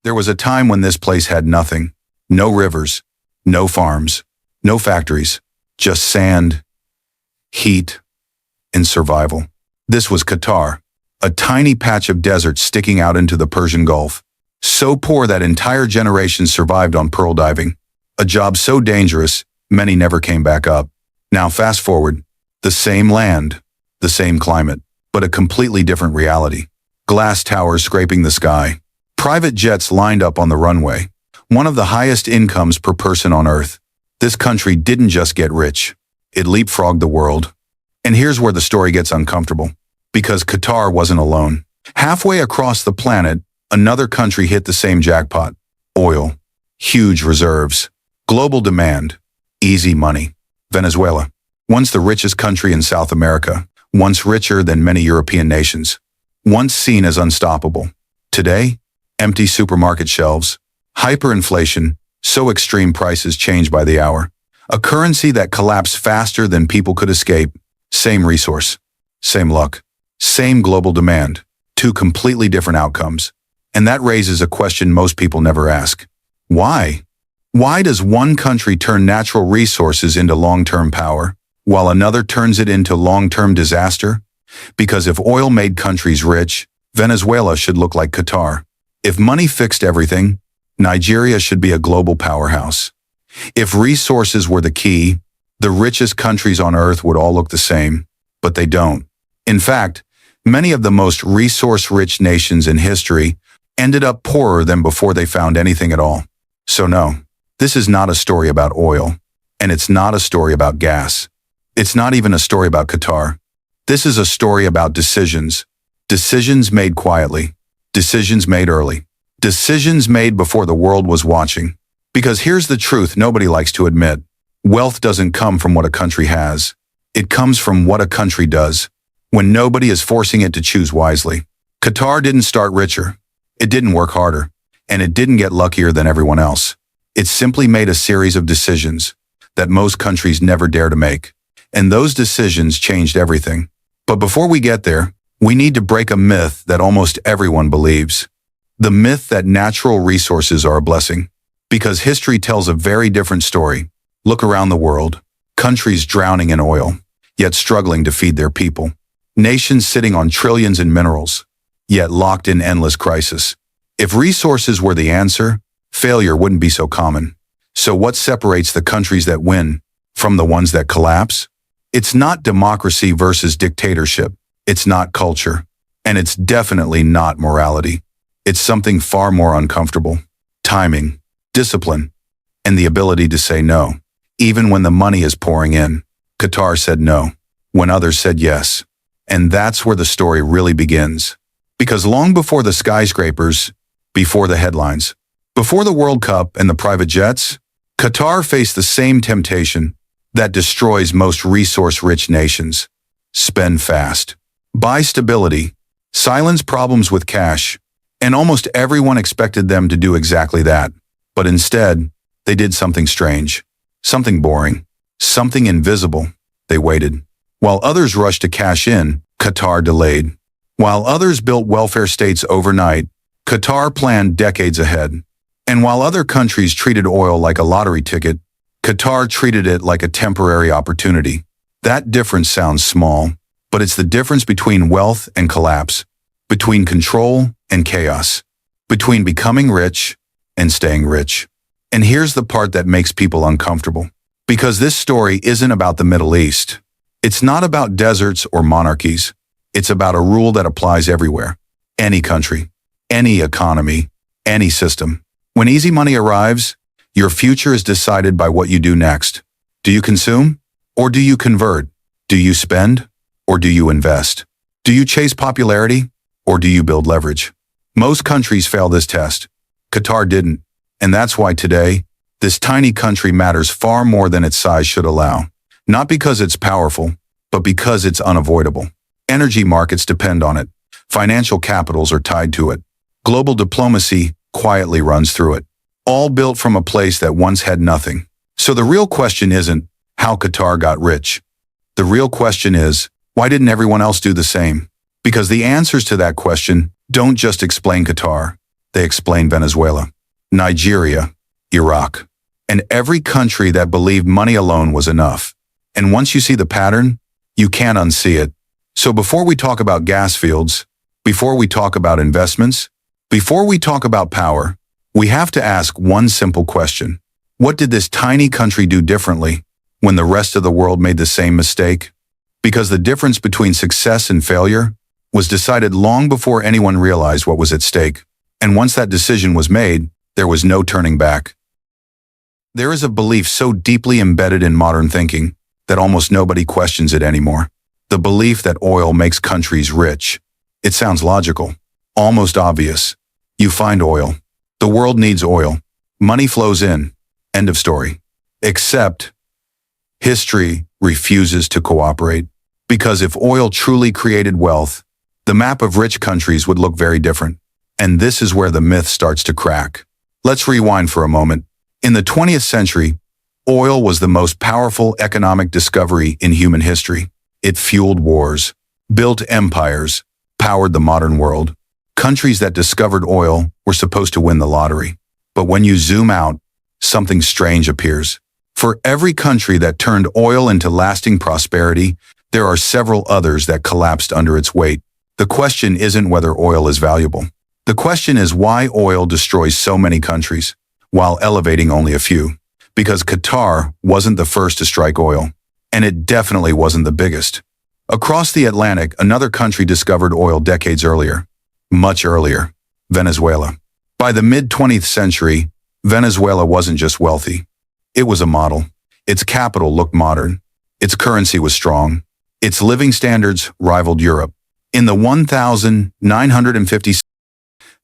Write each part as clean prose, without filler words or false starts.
There was a time when this place had nothing. No rivers, no farms, no factories, just sand, heat, and survival. This was Qatar, a tiny patch of desert sticking out into the Persian Gulf. So poor that entire generations survived on pearl diving. A job so dangerous, many never came back up. Now fast forward, the same land, the same climate, but a completely different reality. Glass towers scraping the sky. Private jets lined up on the runway. One of the highest incomes per person on Earth. This country didn't just get rich. It leapfrogged the world. And here's where the story gets uncomfortable. Because Qatar wasn't alone. Halfway across the planet, another country hit the same jackpot. Oil. Huge reserves. Global demand. Easy money. Venezuela. Once the richest country in South America. Once richer than many European nations. Once seen as unstoppable. Today, empty supermarket shelves. Hyperinflation. So extreme prices change by the hour. A currency that collapsed faster than people could escape. Same resource. Same luck. Same global demand. Two completely different outcomes. And that raises a question most people never ask. Why? Why does one country turn natural resources into long-term power, while another turns it into long-term disaster? Because if oil made countries rich, Venezuela should look like Qatar. If money fixed everything, Nigeria should be a global powerhouse. If resources were the key, the richest countries on Earth would all look the same, but they don't. In fact, many of the most resource-rich nations in history ended up poorer than before they found anything at all. So no, this is not a story about oil, and it's not a story about gas. It's not even a story about Qatar. This is a story about decisions. Decisions made quietly. Decisions made early. Decisions made before the world was watching. Because here's the truth nobody likes to admit. Wealth doesn't come from what a country has. It comes from what a country does, when nobody is forcing it to choose wisely. Qatar didn't start richer. It didn't work harder. And it didn't get luckier than everyone else. It simply made a series of decisions that most countries never dare to make. And those decisions changed everything. But before we get there, we need to break a myth that almost everyone believes. The myth that natural resources are a blessing. Because history tells a very different story. Look around the world. Countries drowning in oil, yet struggling to feed their people. Nations sitting on trillions in minerals, yet locked in endless crisis. If resources were the answer, failure wouldn't be so common. So what separates the countries that win from the ones that collapse? It's not democracy versus dictatorship. It's not culture. And it's definitely not morality. It's something far more uncomfortable. Timing, discipline, and the ability to say no. Even when the money is pouring in. Qatar said no, when others said yes. And that's where the story really begins. Because long before the skyscrapers, before the headlines, before the World Cup and the private jets, Qatar faced the same temptation that destroys most resource-rich nations. Spend fast. Buy stability. Silence problems with cash. And almost everyone expected them to do exactly that. But instead, they did something strange. Something boring. Something invisible. They waited. While others rushed to cash in, Qatar delayed. While others built welfare states overnight, Qatar planned decades ahead. And while other countries treated oil like a lottery ticket, Qatar treated it like a temporary opportunity. That difference sounds small, but it's the difference between wealth and collapse, between control and chaos, between becoming rich and staying rich. And here's the part that makes people uncomfortable. Because this story isn't about the Middle East. It's not about deserts or monarchies. It's about a rule that applies everywhere. Any country, any economy, any system. When easy money arrives, your future is decided by what you do next. Do you consume? Or do you convert? Do you spend? Or do you invest? Do you chase popularity? Or do you build leverage? Most countries fail this test. Qatar didn't. And that's why today, this tiny country matters far more than its size should allow. Not because it's powerful, but because it's unavoidable. Energy markets depend on it. Financial capitals are tied to it. Global diplomacy quietly runs through it. All built from a place that once had nothing. So the real question isn't how Qatar got rich. The real question is, why didn't everyone else do the same? Because the answers to that question don't just explain Qatar. They explained Venezuela, Nigeria, Iraq, and every country that believed money alone was enough. And once you see the pattern, you can't unsee it. So before we talk about gas fields, before we talk about investments, before we talk about power, we have to ask one simple question. What did this tiny country do differently when the rest of the world made the same mistake? Because the difference between success and failure was decided long before anyone realized what was at stake. And once that decision was made, there was no turning back. There is a belief so deeply embedded in modern thinking that almost nobody questions it anymore. The belief that oil makes countries rich. It sounds logical, almost obvious. You find oil. The world needs oil. Money flows in. End of story. Except history refuses to cooperate. Because if oil truly created wealth, the map of rich countries would look very different. And this is where the myth starts to crack. Let's rewind for a moment. In the 20th century, oil was the most powerful economic discovery in human history. It fueled wars, built empires, powered the modern world. Countries that discovered oil were supposed to win the lottery. But when you zoom out, something strange appears. For every country that turned oil into lasting prosperity, there are several others that collapsed under its weight. The question isn't whether oil is valuable. The question is why oil destroys so many countries, while elevating only a few. Because Qatar wasn't the first to strike oil, and it definitely wasn't the biggest. Across the Atlantic, another country discovered oil decades earlier. Much earlier, Venezuela. By the mid-20th century, Venezuela wasn't just wealthy. It was a model. Its capital looked modern. Its currency was strong. Its living standards rivaled Europe. In the 1950s,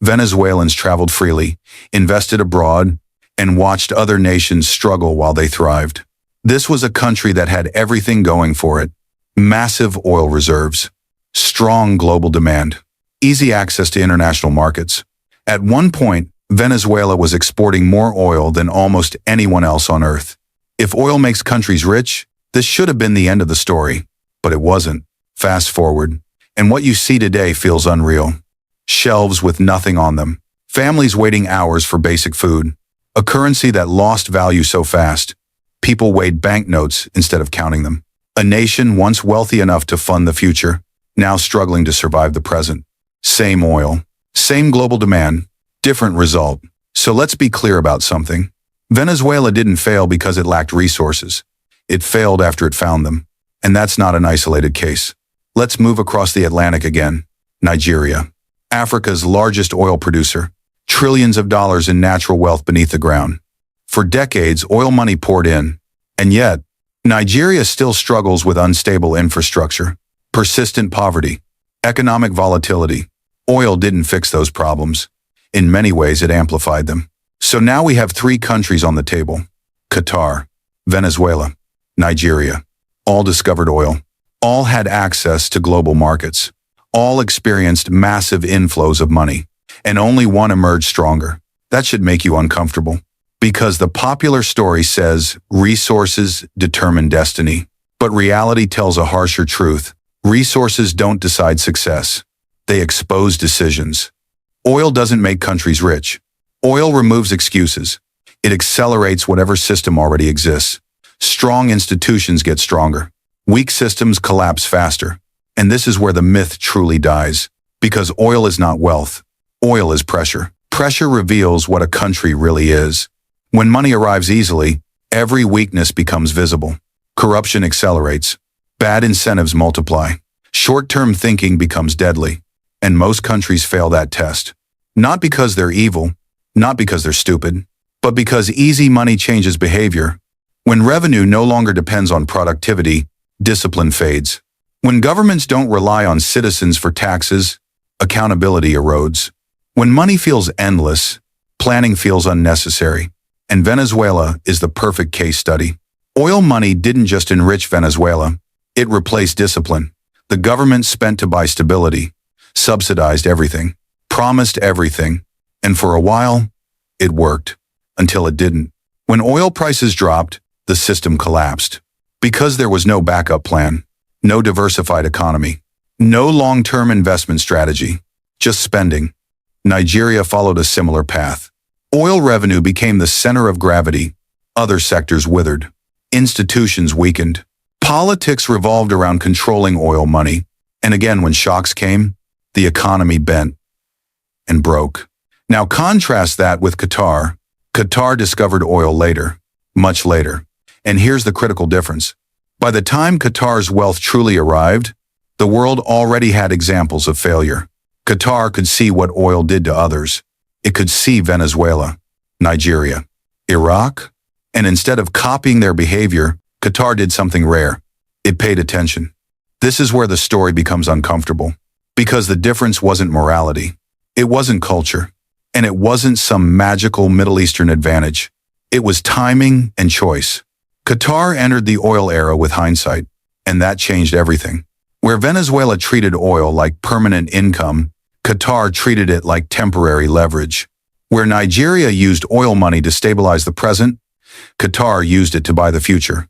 Venezuelans traveled freely, invested abroad, and watched other nations struggle while they thrived. This was a country that had everything going for it. Massive oil reserves, strong global demand, easy access to international markets. At one point, Venezuela was exporting more oil than almost anyone else on earth. If oil makes countries rich, this should have been the end of the story. But it wasn't. Fast forward, and what you see today feels unreal. Shelves with nothing on them. Families waiting hours for basic food. A currency that lost value so fast. People weighed banknotes instead of counting them. A nation once wealthy enough to fund the future, now struggling to survive the present. Same oil, same global demand, different result. So let's be clear about something. Venezuela didn't fail because it lacked resources. It failed after it found them. And that's not an isolated case. Let's move across the Atlantic again. Nigeria, Africa's largest oil producer, trillions of dollars in natural wealth beneath the ground. For decades, oil money poured in. And yet, Nigeria still struggles with unstable infrastructure, persistent poverty, economic volatility. Oil didn't fix those problems. In many ways, it amplified them. So now we have three countries on the table. Qatar, Venezuela, Nigeria. All discovered oil. All had access to global markets. All experienced massive inflows of money. And only one emerged stronger. That should make you uncomfortable. Because the popular story says resources determine destiny. But reality tells a harsher truth. Resources don't decide success. They expose decisions. Oil doesn't make countries rich. Oil removes excuses. It accelerates whatever system already exists. Strong institutions get stronger. Weak systems collapse faster. And this is where the myth truly dies. Because oil is not wealth. Oil is pressure. Pressure reveals what a country really is. When money arrives easily, every weakness becomes visible. Corruption accelerates. Bad incentives multiply. Short-term thinking becomes deadly. And most countries fail that test. Not because they're evil, not because they're stupid, but because easy money changes behavior. When revenue no longer depends on productivity, discipline fades. When governments don't rely on citizens for taxes, accountability erodes. When money feels endless, planning feels unnecessary. And Venezuela is the perfect case study. Oil money didn't just enrich Venezuela, it replaced discipline. The government spent to buy stability, subsidized everything, promised everything, and for a while, it worked. Until it didn't. When oil prices dropped, the system collapsed. Because there was no backup plan, no diversified economy, no long-term investment strategy, just spending. Nigeria followed a similar path. Oil revenue became the center of gravity. Other sectors withered. Institutions weakened. Politics revolved around controlling oil money. And again, when shocks came, the economy bent and broke. Now contrast that with Qatar. Qatar discovered oil later, much later. And here's the critical difference. By the time Qatar's wealth truly arrived, the world already had examples of failure. Qatar could see what oil did to others. It could see Venezuela, Nigeria, Iraq, and instead of copying their behavior, Qatar did something rare. It paid attention. This is where the story becomes uncomfortable, because the difference wasn't morality. It wasn't culture, and it wasn't some magical Middle Eastern advantage. It was timing and choice. Qatar entered the oil era with hindsight, and that changed everything. Where Venezuela treated oil like permanent income, Qatar treated it like temporary leverage. Where Nigeria used oil money to stabilize the present, Qatar used it to buy the future.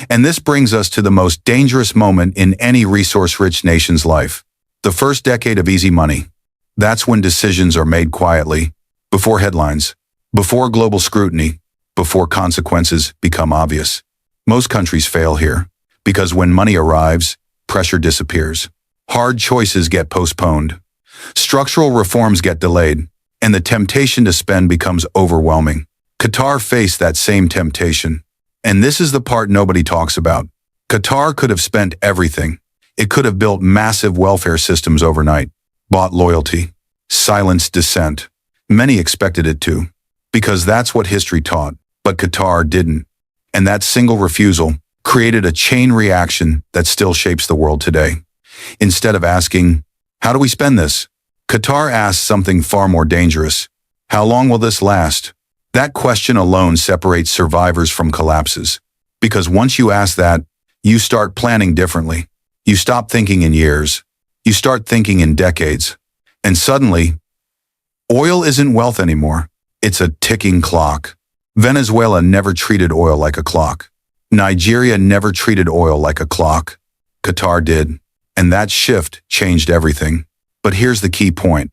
And this brings us to the most dangerous moment in any resource-rich nation's life. The first decade of easy money. That's when decisions are made quietly, before headlines, before global scrutiny, before consequences become obvious. Most countries fail here, because when money arrives, pressure disappears. Hard choices get postponed. Structural reforms get delayed, and the temptation to spend becomes overwhelming. Qatar faced that same temptation. And this is the part nobody talks about. Qatar could have spent everything. It could have built massive welfare systems overnight, bought loyalty, silenced dissent. Many expected it to, because that's what history taught. But Qatar didn't. And that single refusal created a chain reaction that still shapes the world today. Instead of asking, how do we spend this? Qatar asked something far more dangerous. How long will this last? That question alone separates survivors from collapses. Because once you ask that, you start planning differently. You stop thinking in years. You start thinking in decades. And suddenly, oil isn't wealth anymore. It's a ticking clock. Venezuela never treated oil like a clock. Nigeria never treated oil like a clock. Qatar did. And that shift changed everything. But here's the key point.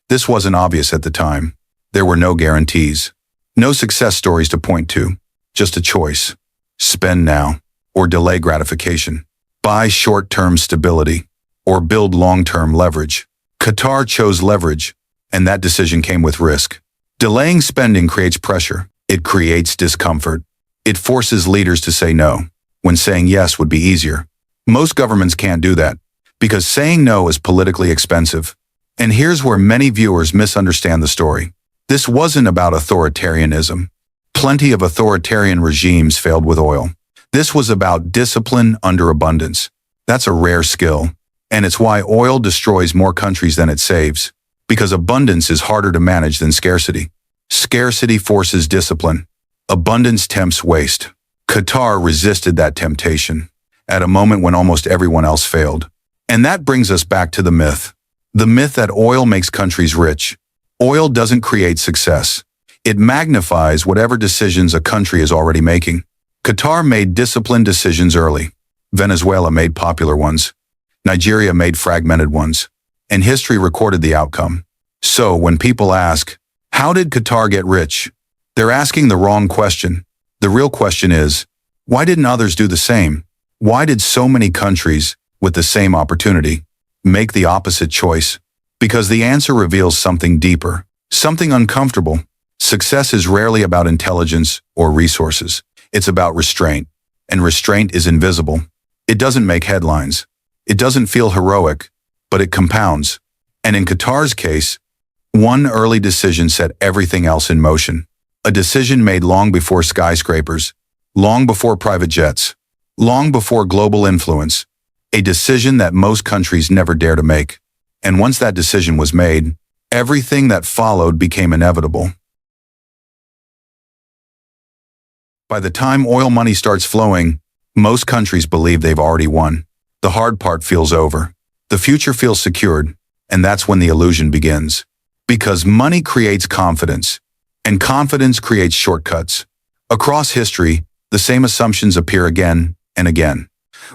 This wasn't obvious at the time. There were no guarantees. No success stories to point to. Just a choice. Spend now, or delay gratification. Buy short-term stability, or build long-term leverage. Qatar chose leverage, and that decision came with risk. Delaying spending creates pressure. It creates discomfort. It forces leaders to say no, when saying yes would be easier. Most governments can't do that, because saying no is politically expensive. And here's where many viewers misunderstand the story. This wasn't about authoritarianism. Plenty of authoritarian regimes failed with oil. This was about discipline under abundance. That's a rare skill, and it's why oil destroys more countries than it saves, because abundance is harder to manage than scarcity. Scarcity forces discipline. Abundance tempts waste. Qatar resisted that temptation at a moment when almost everyone else failed. And that brings us back to the myth. The myth that oil makes countries rich. Oil doesn't create success. It magnifies whatever decisions a country is already making. Qatar made disciplined decisions early. Venezuela made popular ones. Nigeria made fragmented ones. And history recorded the outcome. So when people ask, how did Qatar get rich? They're asking the wrong question. The real question is, why didn't others do the same? Why did so many countries, with the same opportunity, make the opposite choice? Because the answer reveals something deeper, something uncomfortable. Success is rarely about intelligence or resources. It's about restraint. And restraint is invisible. It doesn't make headlines. It doesn't feel heroic, but it compounds. And in Qatar's case, one early decision set everything else in motion. A decision made long before skyscrapers, long before private jets, long before global influence. A decision that most countries never dare to make. And once that decision was made, everything that followed became inevitable. By the time oil money starts flowing, most countries believe they've already won. The hard part feels over. The future feels secured, and that's when the illusion begins. Because money creates confidence, and confidence creates shortcuts. Across history, the same assumptions appear again and again.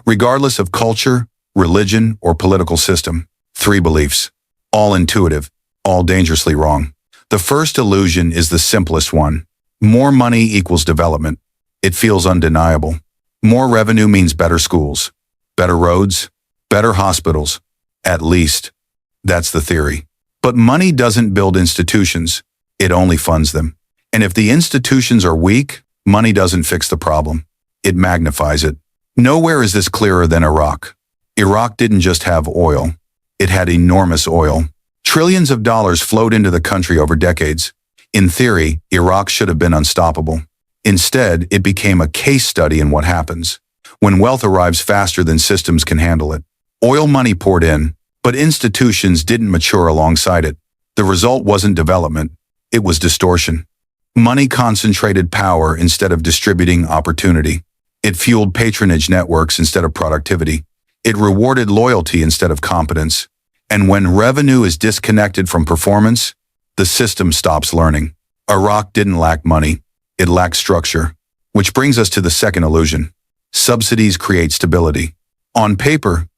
Regardless of culture, religion, or political system. 3 beliefs, all intuitive, all dangerously wrong. The first illusion is the simplest one. More money equals development. It feels undeniable. More revenue means better schools, better roads, better hospitals. At least, that's the theory. But money doesn't build institutions. It only funds them. And if the institutions are weak, money doesn't fix the problem. It magnifies it. Nowhere is this clearer than Iraq. Iraq didn't just have oil. It had enormous oil. Trillions of dollars flowed into the country over decades. In theory, Iraq should have been unstoppable. Instead, it became a case study in what happens when wealth arrives faster than systems can handle it. Oil money poured in, but institutions didn't mature alongside it. The result wasn't development. It was distortion. Money concentrated power instead of distributing opportunity. It fueled patronage networks instead of productivity. It rewarded loyalty instead of competence. And when revenue is disconnected from performance, the system stops learning. Iraq didn't lack money. It lacked structure. Which brings us to the second illusion. Subsidies create stability. On paper,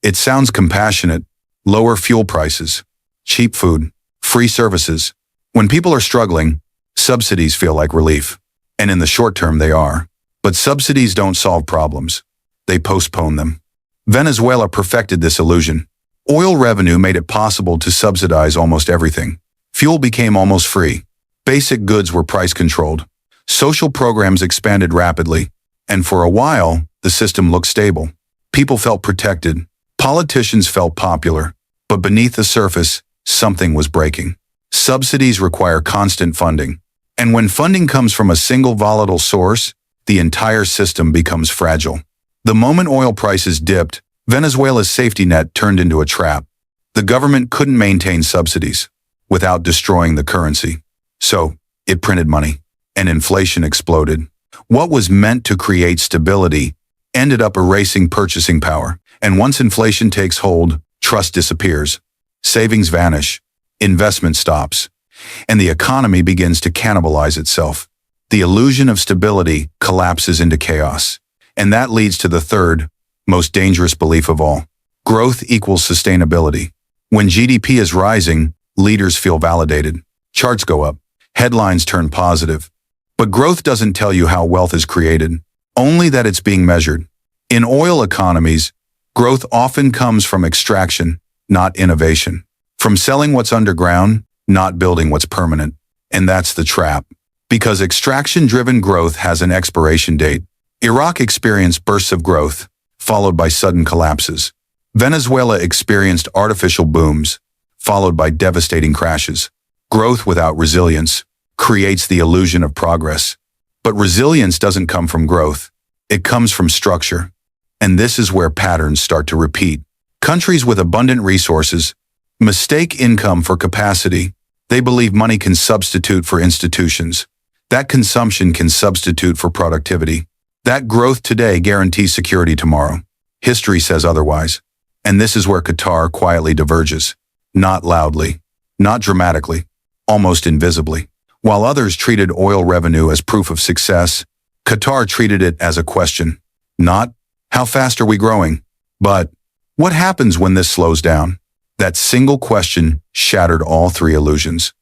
it sounds compassionate. Lower fuel prices, cheap food, free services. When people are struggling, subsidies feel like relief. And in the short term, they are. But subsidies don't solve problems. They postpone them. Venezuela perfected this illusion. Oil revenue made it possible to subsidize almost everything. Fuel became almost free. Basic goods were price controlled. Social programs expanded rapidly. And for a while, the system looked stable. People felt protected. Politicians felt popular. But beneath the surface, something was breaking. Subsidies require constant funding. And when funding comes from a single volatile source, the entire system becomes fragile. The moment oil prices dipped, Venezuela's safety net turned into a trap. The government couldn't maintain subsidies without destroying the currency. So, it printed money, and inflation exploded. What was meant to create stability ended up erasing purchasing power. And once inflation takes hold, trust disappears. Savings vanish. Investment stops. And the economy begins to cannibalize itself. The illusion of stability collapses into chaos. And that leads to the third, most dangerous belief of all. Growth equals sustainability. When GDP is rising, leaders feel validated. Charts go up. Headlines turn positive. But growth doesn't tell you how wealth is created, only that it's being measured. In oil economies, growth often comes from extraction, not innovation. From selling what's underground, not building what's permanent. And that's the trap. Because extraction-driven growth has an expiration date. Iraq experienced bursts of growth, followed by sudden collapses. Venezuela experienced artificial booms, followed by devastating crashes. Growth without resilience creates the illusion of progress. But resilience doesn't come from growth. It comes from structure. And this is where patterns start to repeat. Countries with abundant resources mistake income for capacity. They believe money can substitute for institutions. That consumption can substitute for productivity. That growth today guarantees security tomorrow. History says otherwise. And this is where Qatar quietly diverges. Not loudly, not dramatically, almost invisibly. While others treated oil revenue as proof of success, Qatar treated it as a question. Not, how fast are we growing? But, what happens when this slows down? That single question shattered all three illusions.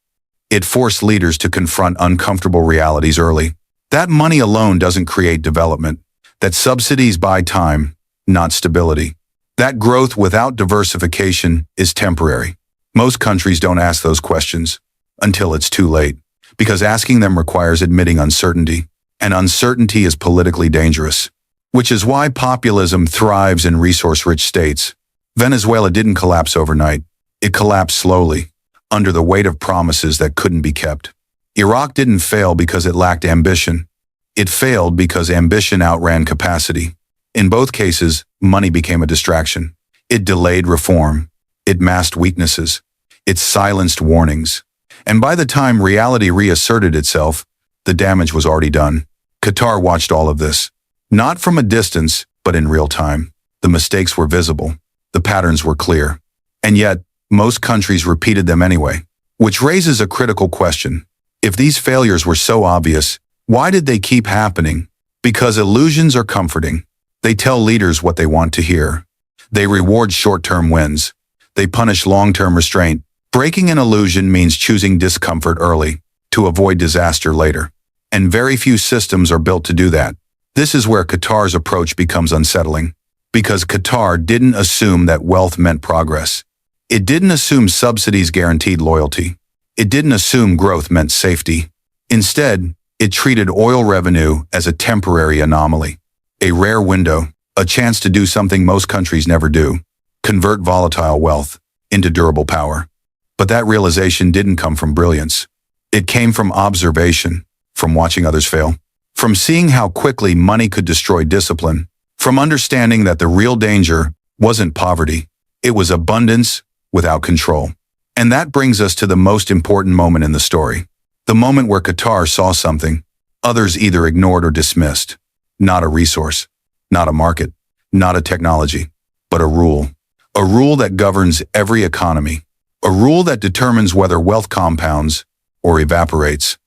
It forced leaders to confront uncomfortable realities early. That money alone doesn't create development. That subsidies buy time, not stability. That growth without diversification is temporary. Most countries don't ask those questions until it's too late, because asking them requires admitting uncertainty, and uncertainty is politically dangerous. Which is why populism thrives in resource-rich states. Venezuela didn't collapse overnight. It collapsed slowly, under the weight of promises that couldn't be kept. Iraq didn't fail because it lacked ambition. It failed because ambition outran capacity. In both cases, money became a distraction. It delayed reform. It masked weaknesses. It silenced warnings. And by the time reality reasserted itself, the damage was already done. Qatar watched all of this. Not from a distance, but in real time. The mistakes were visible. The patterns were clear. And yet, most countries repeated them anyway. Which raises a critical question. If these failures were so obvious, why did they keep happening? Because illusions are comforting. They tell leaders what they want to hear. They reward short-term wins. They punish long-term restraint. Breaking an illusion means choosing discomfort early to avoid disaster later. And very few systems are built to do that. This is where Qatar's approach becomes unsettling. Because Qatar didn't assume that wealth meant progress. It didn't assume subsidies guaranteed loyalty. It didn't assume growth meant safety. Instead, it treated oil revenue as a temporary anomaly, a rare window, a chance to do something most countries never do, convert volatile wealth into durable power. But that realization didn't come from brilliance. It came from observation, from watching others fail, from seeing how quickly money could destroy discipline, from understanding that the real danger wasn't poverty, it was abundance without control. And that brings us to the most important moment in the story. The moment where Qatar saw something others either ignored or dismissed. Not a resource, not a market, not a technology, but a rule. A rule that governs every economy. A rule that determines whether wealth compounds or evaporates.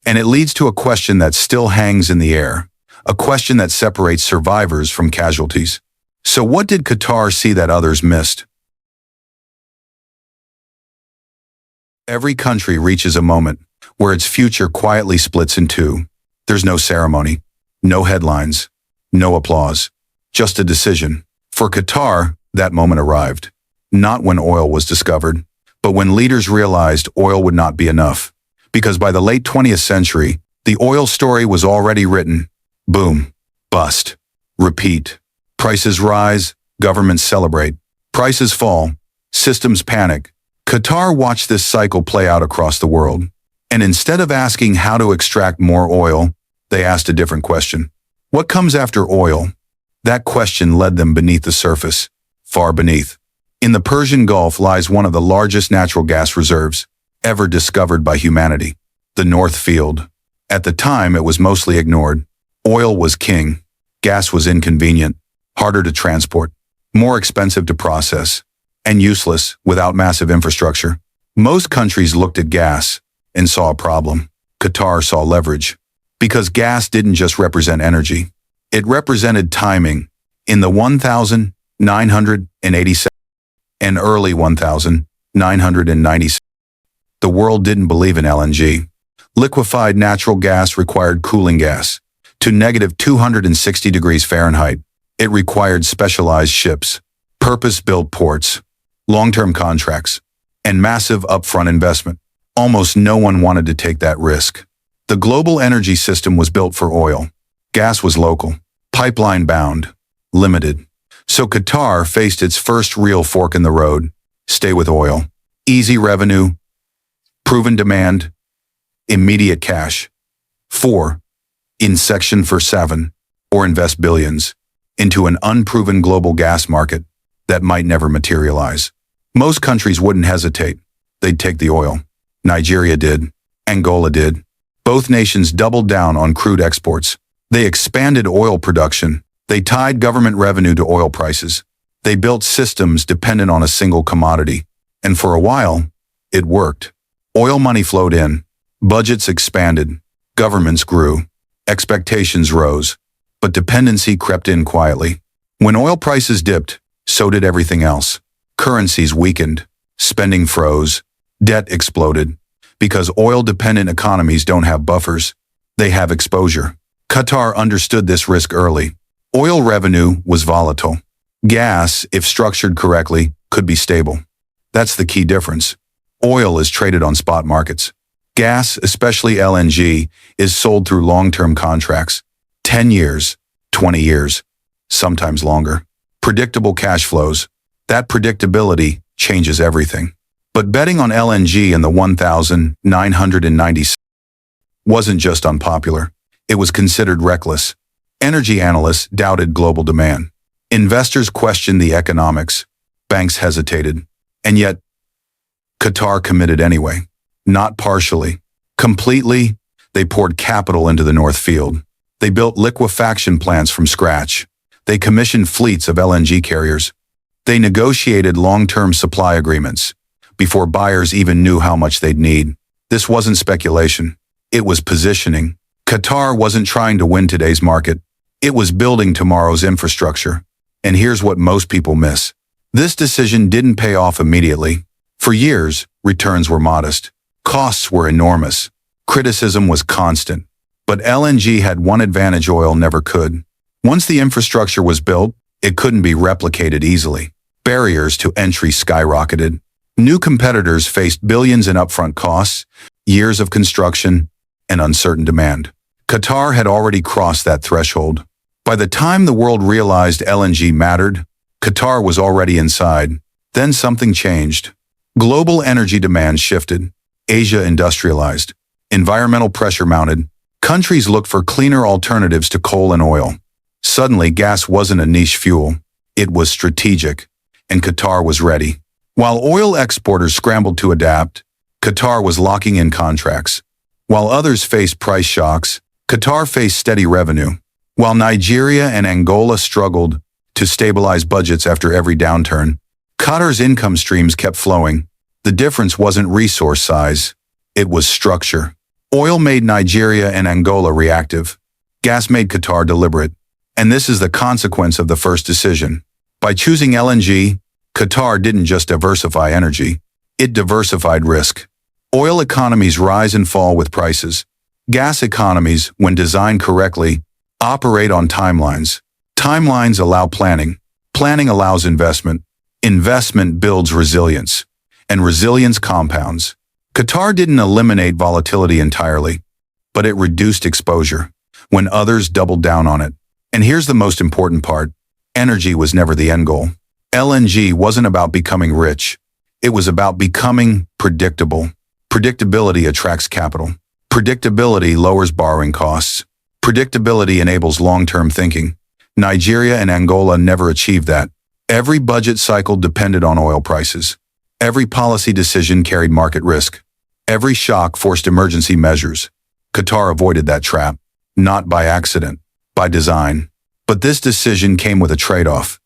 And it leads to a question that still hangs in the air. A question that separates survivors from casualties. So what did Qatar see that others missed? Every country reaches a moment where its future quietly splits in two. There's no ceremony, no headlines, no applause, just a decision. For Qatar, that moment arrived. Not when oil was discovered, but when leaders realized oil would not be enough. Because by the late 20th century, the oil story was already written. Boom, bust, repeat. Prices rise, governments celebrate. Prices fall, systems panic. Qatar watched this cycle play out across the world. And instead of asking how to extract more oil, they asked a different question. What comes after oil? That question led them beneath the surface, far beneath. In the Persian Gulf lies one of the largest natural gas reserves ever discovered by humanity, the North Field. At the time, it was mostly ignored. Oil was king. Gas was inconvenient, harder to transport, more expensive to process, and useless without massive infrastructure. Most countries looked at gas and saw a problem. Qatar saw leverage. Because gas didn't just represent energy. It represented timing. In the 1987 and early 1997, the world didn't believe in LNG. Liquefied natural gas required cooling gas to -260 degrees Fahrenheit. It required specialized ships, purpose-built ports, long-term contracts, and massive upfront investment. Almost no one wanted to take that risk. The global energy system was built for oil. Gas was local, pipeline-bound, limited. So Qatar faced its first real fork in the road. Stay with oil. Easy revenue, proven demand, immediate cash. 4. In Section for 7, or invest billions into an unproven global gas market that might never materialize. Most countries wouldn't hesitate. They'd take the oil. Nigeria did. Angola did. Both nations doubled down on crude exports. They expanded oil production. They tied government revenue to oil prices. They built systems dependent on a single commodity. And for a while, it worked. Oil money flowed in. Budgets expanded. Governments grew. Expectations rose. But dependency crept in quietly. When oil prices dipped, so did everything else. Currencies weakened. Spending froze. Debt exploded. Because oil-dependent economies don't have buffers, they have exposure. Qatar understood this risk early. Oil revenue was volatile. Gas, if structured correctly, could be stable. That's the key difference. Oil is traded on spot markets. Gas, especially LNG, is sold through long-term contracts. 10 years, 20 years, sometimes longer. Predictable cash flows. That predictability changes everything. But betting on LNG in the 1990s wasn't just unpopular. It was considered reckless. Energy analysts doubted global demand. Investors questioned the economics. Banks hesitated. And yet, Qatar committed anyway. Not partially. Completely, they poured capital into the North Field. They built liquefaction plants from scratch. They commissioned fleets of LNG carriers. They negotiated long-term supply agreements before buyers even knew how much they'd need. This wasn't speculation. It was positioning. Qatar wasn't trying to win today's market. It was building tomorrow's infrastructure. And here's what most people miss. This decision didn't pay off immediately. For years, returns were modest. Costs were enormous. Criticism was constant. But LNG had one advantage oil never could. Once the infrastructure was built, it couldn't be replicated easily. Barriers to entry skyrocketed. New competitors faced billions in upfront costs, years of construction, and uncertain demand. Qatar had already crossed that threshold. By the time the world realized LNG mattered, Qatar was already inside. Then something changed. Global energy demand shifted. Asia industrialized. Environmental pressure mounted. Countries looked for cleaner alternatives to coal and oil. Suddenly, gas wasn't a niche fuel. It was strategic, and Qatar was ready. While oil exporters scrambled to adapt, Qatar was locking in contracts. While others faced price shocks, Qatar faced steady revenue. While Nigeria and Angola struggled to stabilize budgets after every downturn, Qatar's income streams kept flowing. The difference wasn't resource size, it was structure. Oil made Nigeria and Angola reactive. Gas made Qatar deliberate. And this is the consequence of the first decision. By choosing LNG, Qatar didn't just diversify energy, it diversified risk. Oil economies rise and fall with prices. Gas economies, when designed correctly, operate on timelines. Timelines allow planning. Planning allows investment. Investment builds resilience. And resilience compounds. Qatar didn't eliminate volatility entirely, but it reduced exposure when others doubled down on it. And here's the most important part. Energy was never the end goal. LNG wasn't about becoming rich. It was about becoming predictable. Predictability attracts capital. Predictability lowers borrowing costs. Predictability enables long-term thinking. Nigeria and Angola never achieved that. Every budget cycle depended on oil prices. Every policy decision carried market risk. Every shock forced emergency measures. Qatar avoided that trap, not by accident, by design. But this decision came with a trade-off.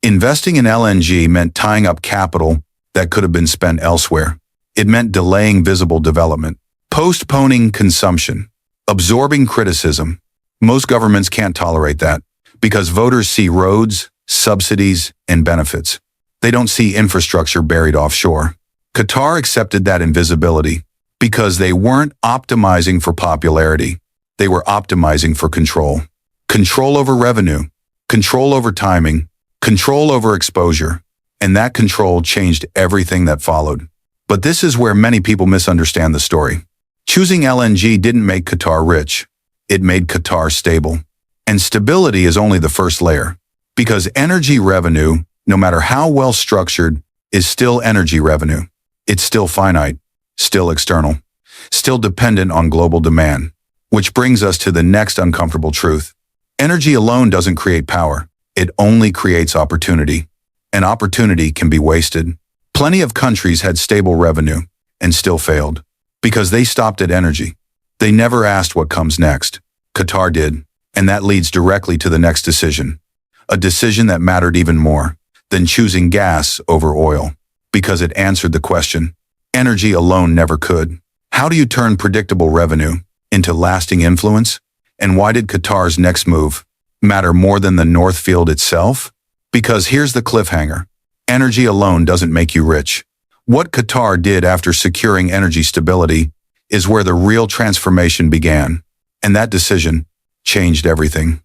Investing in LNG meant tying up capital that could have been spent elsewhere. It meant delaying visible development, postponing consumption, absorbing criticism. Most governments can't tolerate that because voters see roads, subsidies, and benefits. They don't see infrastructure buried offshore. Qatar accepted that invisibility because they weren't optimizing for popularity. They were optimizing for control. Control over revenue, control over timing, control over exposure. And that control changed everything that followed. But this is where many people misunderstand the story. Choosing LNG didn't make Qatar rich. It made Qatar stable. And stability is only the first layer. Because energy revenue, no matter how well structured, is still energy revenue. It's still finite, still external, still dependent on global demand. Which brings us to the next uncomfortable truth. Energy alone doesn't create power. It only creates opportunity. And opportunity can be wasted. Plenty of countries had stable revenue and still failed because they stopped at energy. They never asked what comes next. Qatar did, and that leads directly to the next decision. A decision that mattered even more than choosing gas over oil because it answered the question. Energy alone never could. How do you turn predictable revenue into lasting influence? And why did Qatar's next move matter more than the North Field itself? Because here's the cliffhanger. Energy alone doesn't make you rich. What Qatar did after securing energy stability is where the real transformation began. And that decision changed everything.